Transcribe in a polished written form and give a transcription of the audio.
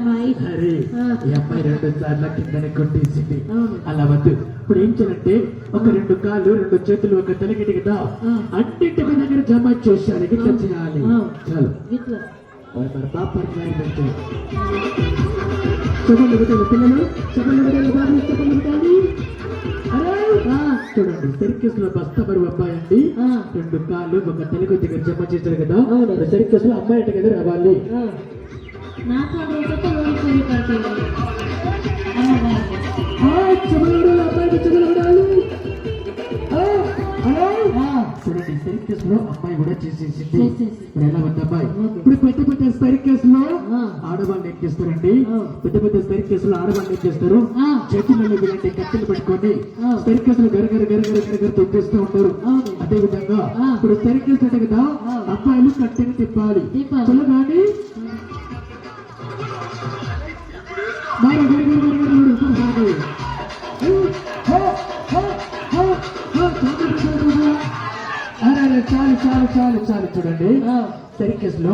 అమ్మాయి అరే ఈ అమ్మాయి 2 సార్లు కిందని కొట్టేసింది. అలా వద్దు. ఇప్పుడు ఏం చేయాలంటే ఒక 2 కాళ్ళు 2 చేతులు ఒక తలకిటి కదా అన్నింటి మీ దగ్గర జమ చేశాను. ఇట్లా చేయాలి. చాలు మన పాప చెప్పండి బిడ్డలు, పిల్లలు చెప్పండి బిడ్డలు, బాబు చెప్పండి బిడ్డలు. చూడండి సర్కస్ లో బస్తా బరువు అబ్బాయి అండి 2 కాళ్ళు ఒక తెలుగు దగ్గర జమ చేశారు కదా. సర్కస్ లో అమ్మాయి ఇంటి దగ్గర రావాలి. చూడండి సర్కస్ లో అమ్మాయి కూడా చేసేసింది. ఎలా ఉంది అమ్మాయి? ఇప్పుడు పెద్ద పెద్ద సర్కస్ లో ఆడవాళ్ళు ఏం చేస్తారండి? పెద్ద పెద్ద సర్కస్ లో ఆడవాళ్ళు ఏం చేస్తారు? చేతులలో వీళ్ళంటే కట్టెలు పెట్టుకొని సర్కస్ లో గరగర గరగర గరగర తొక్కేస్తూ ఉంటారు. అదే విధంగా ఇప్పుడు సర్కస్ అంటే కదా అబ్బాయిలు కట్టెని తిప్పాలి. చల్లగాని చాలు చాలు చాలు చాలు చూడండి సర్కస్ లో